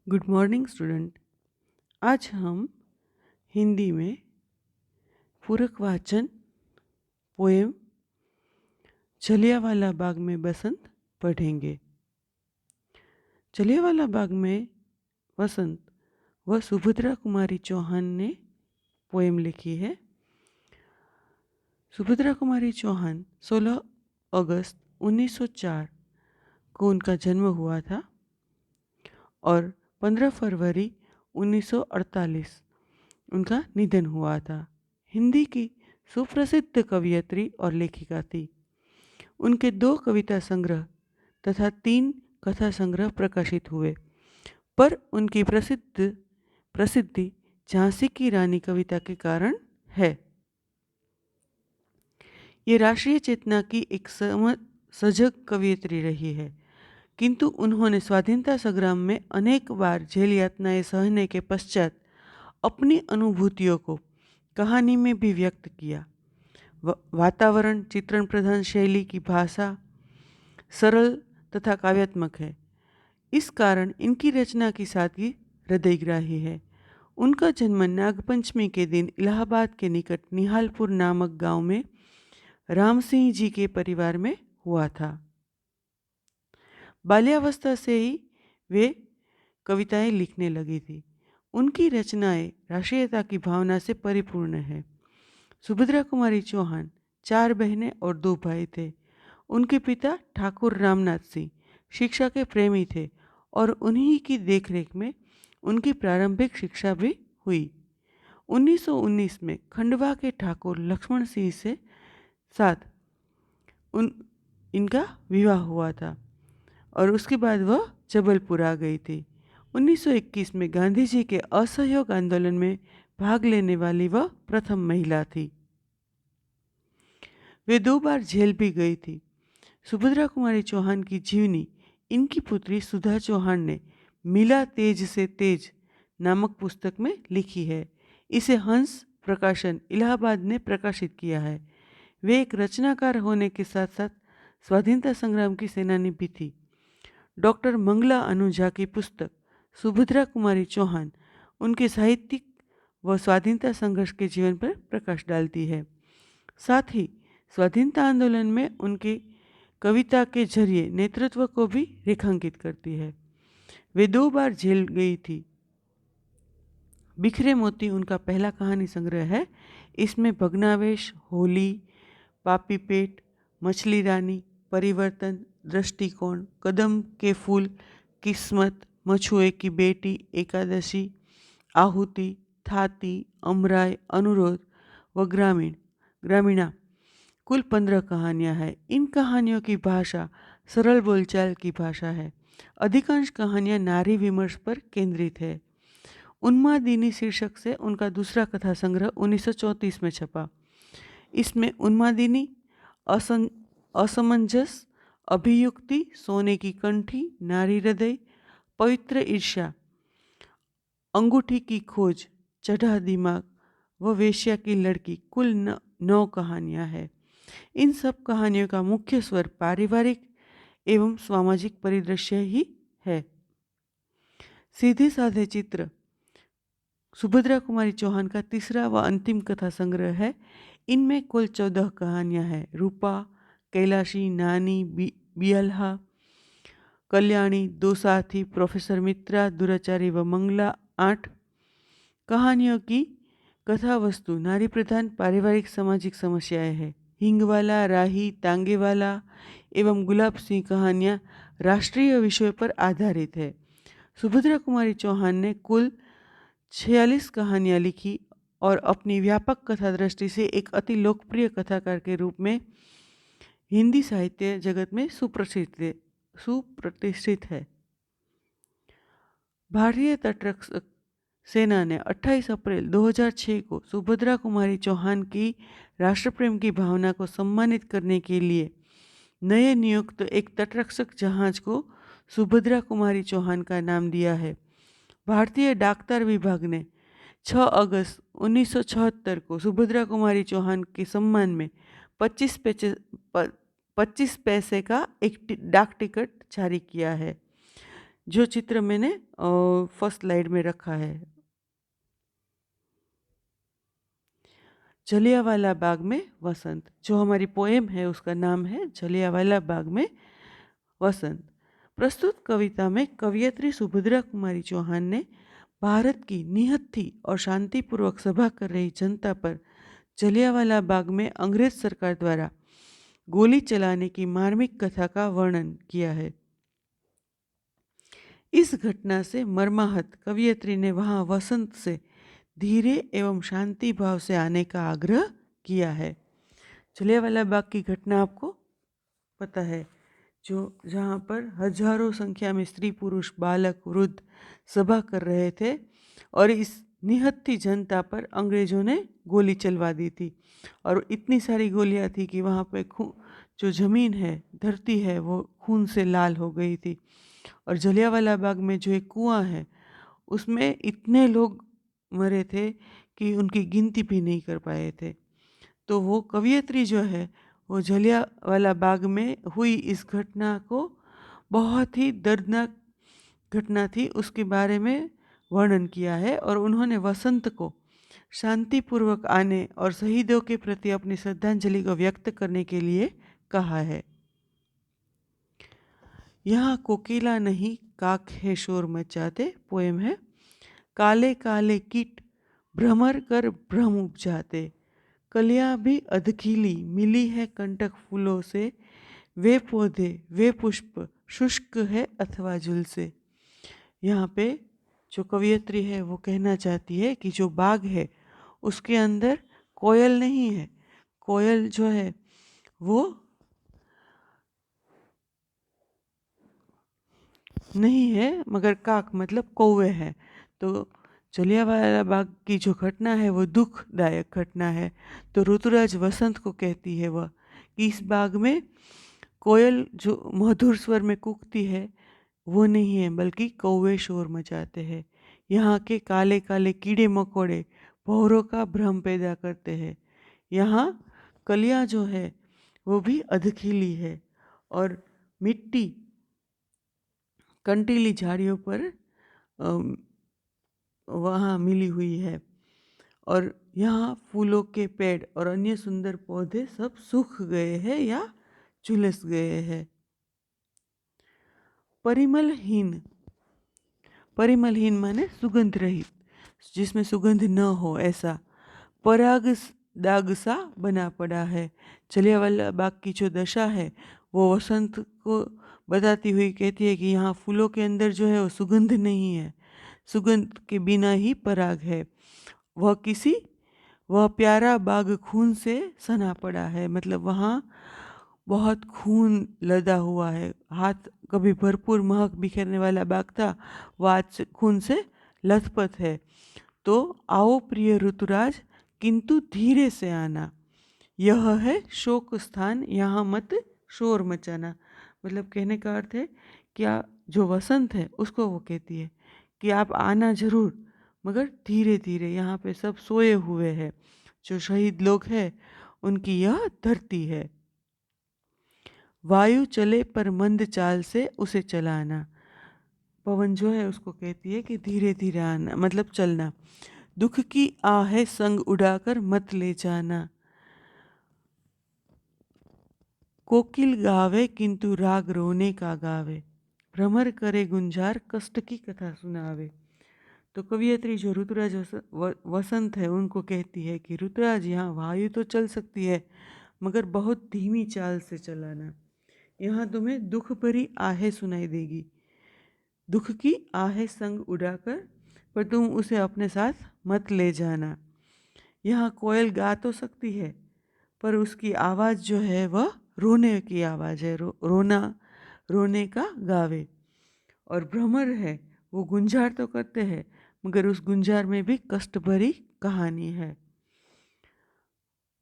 Good morning student. आज हम हिंदी में पूरक वाचन पोएम जलियांवाला बाग में बसंत पढ़ेंगे। जलियांवाला बाग में बसंत वह सुभद्रा कुमारी चौहान ने पोएम लिखी है। सुभद्रा कुमारी चौहान 16 अगस्त 1904 को उनका जन्म हुआ था और 15 फरवरी 1948 उनका निधन हुआ था। हिंदी की सुप्रसिद्ध कवयित्री और लेखिका थी। उनके 2 कविता संग्रह तथा 3 कथा संग्रह प्रकाशित हुए, पर उनकी प्रसिद्धि झांसी की रानी कविता के कारण है। ये राष्ट्रीय चेतना की एक सजग कवयित्री रही है, किंतु उन्होंने स्वाधीनता संग्राम में अनेक बार जेल यातनाएं सहने के पश्चात अपनी अनुभूतियों को कहानी में भी व्यक्त किया। वातावरण चित्रण प्रधान शैली की भाषा सरल तथा काव्यात्मक है। इस कारण इनकी रचना की सादगी हृदयग्राही है। उनका जन्म नागपंचमी के दिन इलाहाबाद के निकट निहालपुर नामक गांव में राम सिंह जी के परिवार में हुआ था। बाल्यावस्था से ही वे कविताएं लिखने लगी थी। उनकी रचनाएं राष्ट्रीयता की भावना से परिपूर्ण है। सुभद्रा कुमारी चौहान 4 बहनें और 2 भाई थे। उनके पिता ठाकुर रामनाथ सिंह शिक्षा के प्रेमी थे और उन्हीं की देखरेख में उनकी प्रारंभिक शिक्षा भी हुई। 1919 में खंडवा के ठाकुर लक्ष्मण सिंह से साथ इनका विवाह हुआ था और उसके बाद वह जबलपुर आ गई थी। 1921 में गांधी जी के असहयोग आंदोलन में भाग लेने वाली वह प्रथम महिला थी। वे 2 बार जेल भी गई थी। सुभद्रा कुमारी चौहान की जीवनी इनकी पुत्री सुधा चौहान ने मिला तेज से तेज नामक पुस्तक में लिखी है। इसे हंस प्रकाशन इलाहाबाद ने प्रकाशित किया है। वे एक रचनाकार होने के साथ साथ स्वाधीनता संग्राम की सेनानी भी थी। डॉक्टर मंगला अनुजा की पुस्तक सुभद्रा कुमारी चौहान उनके साहित्यिक व स्वाधीनता संघर्ष के जीवन पर प्रकाश डालती है। साथ ही स्वाधीनता आंदोलन में उनकी कविता के जरिए नेतृत्व को भी रेखांकित करती है। वे 2 बार जेल गई थी। बिखरे मोती उनका पहला कहानी संग्रह है। इसमें भग्नावेश, होली, पापी पेट, मछली रानी, परिवर्तन, दृष्टिकोण, कदम के फूल, किस्मत, मछुए की बेटी, एकादशी, आहुति, थाती, अमराय, अनुरोध व ग्रामीणा कुल 15 कहानियाँ हैं। इन कहानियों की भाषा सरल बोलचाल की भाषा है। अधिकांश कहानियाँ नारी विमर्श पर केंद्रित है। उन्मादिनी शीर्षक से उनका दूसरा कथा संग्रह 1934 में छपा। इसमें उन्मादिनी, असमंजस, अभियुक्ति, सोने की कंठी, नारी हृदय, पवित्र ईर्ष्या, अंगूठी की खोज, चढ़ा दिमाग व वेश्या की लड़की कुल 9 कहानियाँ हैं। इन सब कहानियों का मुख्य स्वर पारिवारिक एवं सामाजिक परिदृश्य ही है। सीधे साधे चित्र सुभद्रा कुमारी चौहान का तीसरा व अंतिम कथा संग्रह है। इनमें कुल 14 कहानियाँ हैं। रूपा, कैलाशी, नानी, बियल्हा, कल्याणी, 2 साथी, प्रोफेसर मित्रा, दुराचारी व मंगला 8 कहानियों की कथा वस्तु नारी प्रधान पारिवारिक सामाजिक समस्याएं हैं। हिंगवाला, राही, तांगेवाला एवं गुलाब सिंह कहानियाँ राष्ट्रीय विषयों पर आधारित है। सुभद्रा कुमारी चौहान ने कुल 46 कहानियाँ लिखी और अपनी व्यापक कथा दृष्टि से एक अति लोकप्रिय कथाकार के रूप में हिंदी साहित्य जगत में सुप्रतिष्ठित है। भारतीय तटरक्षक सेना ने 28 अप्रैल 2006 को सुभद्रा कुमारी चौहान की राष्ट्रप्रेम की भावना को सम्मानित करने के लिए नए नियुक्त एक तटरक्षक जहाज को सुभद्रा कुमारी चौहान का नाम दिया है। भारतीय डाकतार विभाग ने 6 अगस्त 1976 को सुभद्रा कुमारी चौहान के सम्मान में 25 पैसे का एक डाक टिकट जारी किया है। जो चित्र मैंने फर्स्ट स्लाइड में रखा है। जलियांवाला बाग में वसंत, जो हमारी पोएम है उसका नाम है जलियांवाला बाग में वसंत। प्रस्तुत कविता में कवयित्री सुभद्रा कुमारी चौहान ने भारत की निहत्थी और शांतिपूर्वक सभा कर रही जनता पर जलियांवाला बाग में अंग्रेज सरकार द्वारा गोली चलाने की मार्मिक कथा का वर्णन किया है। इस घटना से मर्माहत कवयित्री ने वहां वसंत से धीरे एवं शांति भाव से आने का आग्रह किया है। जलियांवाला बाग की घटना आपको पता है, जो जहाँ पर हजारों संख्या में स्त्री पुरुष बालक वृद्ध सभा कर रहे थे और इस निहत्थी जनता पर अंग्रेजों ने गोली चलवा दी थी। और इतनी सारी गोलियां थी कि वहाँ पे जो ज़मीन है, धरती है, वो खून से लाल हो गई थी। और जलियांवाला बाग में जो एक कुआं है उसमें इतने लोग मरे थे कि उनकी गिनती भी नहीं कर पाए थे। तो वो कवयित्री जो है वो जलियांवाला बाग में हुई इस घटना को, बहुत ही दर्दनाक घटना थी, उसके बारे में वर्णन किया है। और उन्होंने वसंत को शांतिपूर्वक आने और शहीदों के प्रति अपनी श्रद्धांजलि को व्यक्त करने के लिए कहा है। यहाँ कोकिला नहीं काक है शोर मचाते पोएम है। काले काले कीट भ्रमर कर भ्रम उपजाते, कलियां भी अधखीली मिली है कंटक फूलों से, वे पौधे वे पुष्प शुष्क है अथवा झुलसे। यहाँ पे जो कवयित्री है वो कहना चाहती है कि जो बाग है उसके अंदर कोयल नहीं है। कोयल जो है वो नहीं है, मगर काक मतलब कौवे हैं। तो जलियांवाला बाग की जो घटना है वो दुखदायक घटना है। तो ऋतुराज वसंत को कहती है वह कि इस बाग में कोयल जो मधुर स्वर में कूकती है वो नहीं है, बल्कि कौवे शोर मचाते हैं। यहाँ के काले काले कीड़े मकोड़े भौरों का भ्रम पैदा करते हैं। यहाँ कलियाँ जो है वो भी अधखीली है और मिट्टी कंटीली झाड़ियों पर वहाँ मिली हुई है। और यहाँ फूलों के पेड़ और अन्य सुंदर पौधे सब सूख गए हैं या झुलस गए हैं। परिमलहीन, परिमलहीन माने सुगंध रहित, जिसमें सुगंध न हो ऐसा। पराग दाग सा बना पड़ा है। जलियांवाला बाग की जो दशा है वो वसंत को बताती हुई कहती है कि यहाँ फूलों के अंदर जो है वो सुगंध नहीं है, सुगंध के बिना ही पराग है। वह प्यारा बाग खून से सना पड़ा है, मतलब वहाँ बहुत खून लदा हुआ है। हाथ कभी भरपूर महक बिखेरने वाला बाग था, वह आज खून से लथपथ है। तो आओ प्रिय ऋतुराज किंतु धीरे से आना, यह है शोक स्थान, यहाँ मत शोर मचाना। मतलब कहने का अर्थ है क्या जो वसंत है उसको वो कहती है कि आप आना जरूर, मगर धीरे धीरे, यहाँ पे सब सोए हुए हैं। जो शहीद लोग हैं उनकी यह धरती है। वायु चले पर मंद चाल से उसे चलाना, पवन जो है उसको कहती है कि धीरे धीरे आना, मतलब चलना। दुख की आहें संग उड़ाकर मत ले जाना, कोकिल गावे किंतु राग रोने का गावे, भ्रमर करे गुंजार कष्ट की कथा सुनावे। तो कवयित्री जो ऋतुराज वसंत है उनको कहती है कि ऋतुराज यहाँ वायु तो चल सकती है मगर बहुत धीमी चाल से चलाना, यहाँ तुम्हें दुख भरी आहें सुनाई देगी। दुख की आहें संग उड़ाकर, पर तुम उसे अपने साथ मत ले जाना। यहाँ कोयल गा तो सकती है पर उसकी आवाज़ जो है वह रोने की आवाज़ है, रोने का गावे। और भ्रमर है वो गुंजार तो करते हैं मगर उस गुंजार में भी कष्ट भरी कहानी है।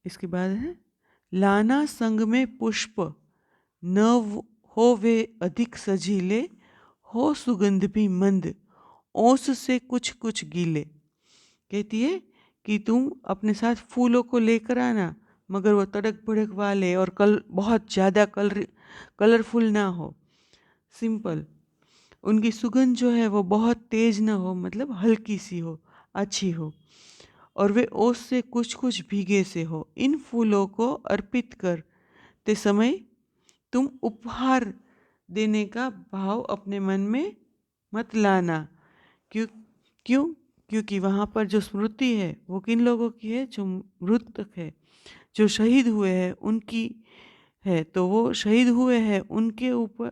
इसके बाद है लाना संग में पुष्प न हो वे अधिक सजीले, हो सुगंध भी मंद ओस से कुछ कुछ गीले। कहती है कि तुम अपने साथ फूलों को लेकर आना मगर वो तड़क भड़क वाले और बहुत ज़्यादा कलरफुल ना हो, सिंपल। उनकी सुगंध जो है वो बहुत तेज न हो, मतलब हल्की सी हो, अच्छी हो, और वे ओस से कुछ कुछ भीगे से हो। इन फूलों को अर्पित करते समय तुम उपहार देने का भाव अपने मन में मत लाना। क्यों? क्यों? क्योंकि वहाँ पर जो स्मृति है वो किन लोगों की है? जो मृतक है, जो शहीद हुए हैं उनकी है। तो वो शहीद हुए हैं उनके ऊपर,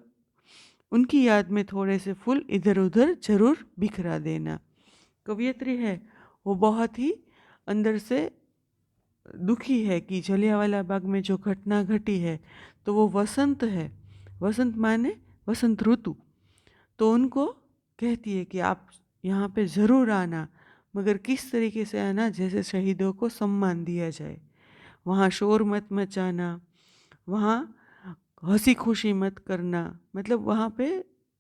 उनकी याद में थोड़े से फूल इधर उधर जरूर बिखरा देना। कवियत्री है वो बहुत ही अंदर से दुखी है कि जलियांवाला बाग में जो घटना घटी है, तो वो वसंत है। वसंत माने वसंत ऋतु। तो उनको कहती है कि आप यहाँ पे ज़रूर आना, मगर किस तरीके से आना? जैसे शहीदों को सम्मान दिया जाए। वहाँ शोर मत मचाना, वहाँ हंसी खुशी मत करना, मतलब वहाँ पे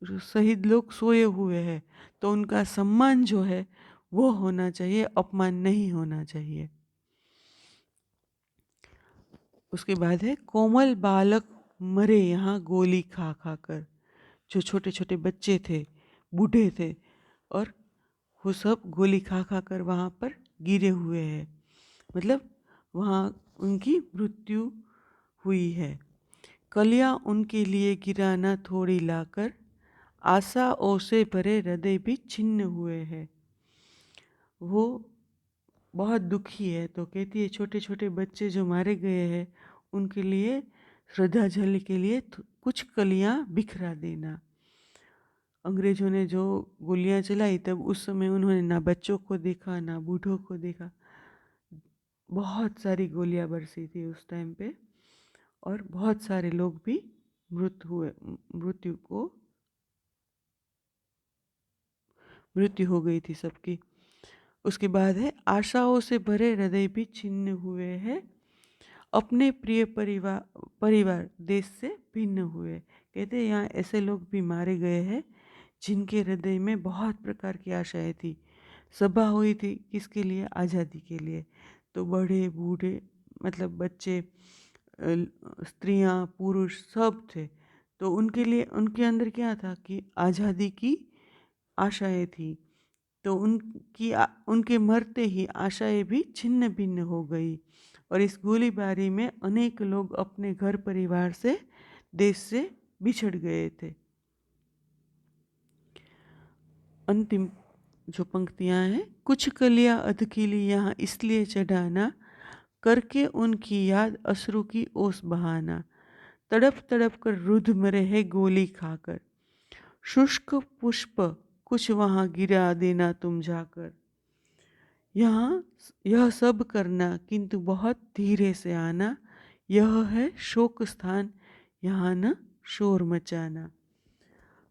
जो शहीद लोग सोए हुए हैं, तो उनका सम्मान जो है वो होना चाहिए, अपमान नहीं होना चाहिए। उसके बाद है कोमल बालक मरे यहाँ गोली खा खा कर। जो छोटे छोटे बच्चे थे, बूढ़े थे, और वो सब गोली खा खा कर वहाँ पर गिरे हुए हैं, मतलब वहाँ उनकी मृत्यु हुई है। कलियाँ उनके लिए गिराना थोड़ी लाकर, आशाओं से भरे हृदय भी छिन्न हुए हैं। वो बहुत दुखी है, तो कहती है छोटे छोटे बच्चे जो मारे गए हैं उनके लिए श्रद्धांजलि के लिए कुछ कलियाँ बिखरा देना। अंग्रेजों ने जो गोलियां चलाई, तब उस समय उन्होंने ना बच्चों को देखा ना बूढ़ों को देखा। बहुत सारी गोलियां बरसी थी उस टाइम पे, और बहुत सारे लोग भी मृत्यु हो गई थी सबकी। उसके बाद है आशाओं से भरे हृदय भी छिन्न हुए हैं, अपने प्रिय परिवार देश से भिन्न हुए। कहते हैं यहाँ ऐसे लोग भी मारे गए हैं जिनके हृदय में बहुत प्रकार की आशाएं थी। सभा हुई थी किसके लिए? आज़ादी के लिए। तो बड़े बूढ़े, मतलब बच्चे, स्त्रियां, पुरुष सब थे। तो उनके लिए उनके अंदर क्या था कि आज़ादी की आशाएं थी। तो उनके मरते ही आशाएं भी छिन्न भिन्न हो गई, और इस गोलीबारी में अनेक लोग अपने घर परिवार से, देश से बिछड़ गए थे। अंतिम जो पंक्तियां हैं, कुछ कलियां अधखिली यहाँ इसलिए चढ़ाना, करके उनकी याद अश्रु की ओस बहाना। तड़प तड़प कर रुद्ध मरे है गोली खाकर, शुष्क पुष्प कुछ वहाँ गिरा देना तुम जाकर। यहाँ यह सब करना किंतु बहुत धीरे से आना, यह है शोक स्थान, यहाँ न शोर मचाना।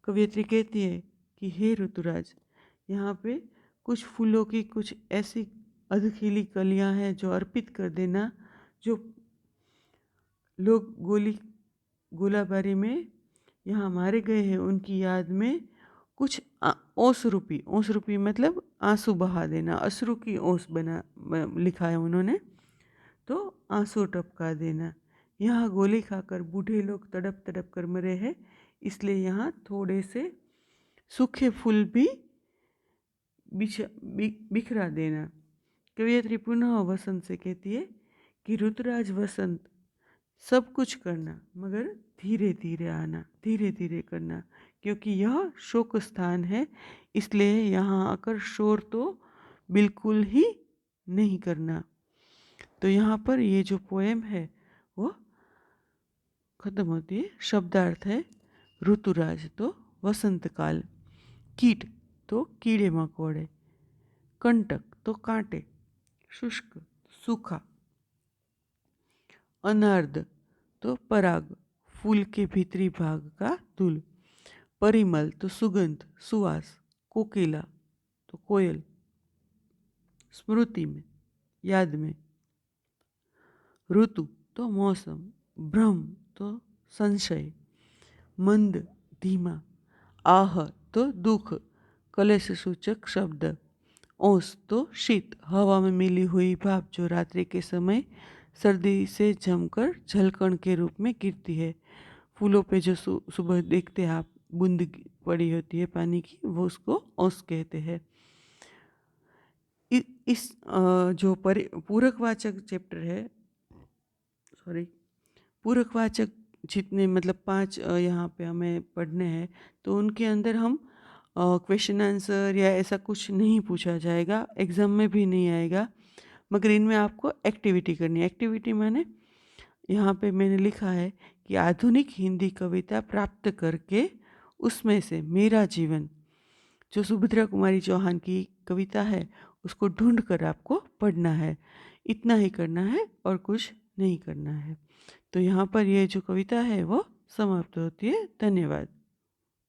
कवियत्री कहती है कि हे ऋतुराज, यहाँ पे कुछ फूलों की कुछ ऐसी अधखिली कलियां हैं जो अर्पित कर देना। जो लोग गोलाबारी में यहाँ मारे गए हैं उनकी याद में कुछ ओस रूपी मतलब आंसू बहा देना। अश्रु की ओस लिखा है उन्होंने, तो आंसू टपका देना। यहाँ गोली खाकर बूढ़े लोग तड़प तड़प कर मरे हैं, इसलिए यहाँ थोड़े से सूखे फूल भी बिखरा देना। कवियत्री पुनः वसंत से कहती है कि ऋतुराज वसंत, सब कुछ करना मगर धीरे धीरे आना, धीरे धीरे करना, क्योंकि यह शोक स्थान है, इसलिए यहाँ आकर शोर तो बिल्कुल ही नहीं करना। तो यहाँ पर ये जो पोएम है वो खत्म होती है। शब्दार्थ है ऋतुराज तो वसंत काल, कीट तो कीड़े मकोड़े, कंटक तो कांटे, शुष्क सूखा, अनार्द तो पराग फूल के भीतरी भाग का धूल, परिमल तो सुगंध सुवास, कोकिला तो कोयल स्मृति में याद में, ऋतु तो मौसम, भ्रम तो संशय, मंद धीमा, आह तो दुख कलेश सूचक शब्द, ओस तो शीत हवा में मिली हुई भाप जो रात्रि के समय सर्दी से जमकर झलकण के रूप में गिरती है। फूलों पे जो सुबह देखते हैं आप, बूंद पड़ी होती है पानी की, वो उसको ओस कहते हैं। इस जो पूरकवाचक चैप्टर है, सॉरी, पूरकवाचक जितने मतलब 5 यहाँ पे हमें पढ़ने हैं, तो उनके अंदर हम क्वेश्चन आंसर या ऐसा कुछ नहीं पूछा जाएगा, एग्ज़ाम में भी नहीं आएगा, मगर इनमें आपको एक्टिविटी करनी है। एक्टिविटी माने यहाँ पे मैंने लिखा है कि आधुनिक हिंदी कविता प्राप्त करके उसमें से मेरा जीवन, जो सुभद्रा कुमारी चौहान की कविता है, उसको ढूंढ कर आपको पढ़ना है। इतना ही करना है और कुछ नहीं करना है। तो यहाँ पर ये जो कविता है वो समाप्त होती है। धन्यवाद।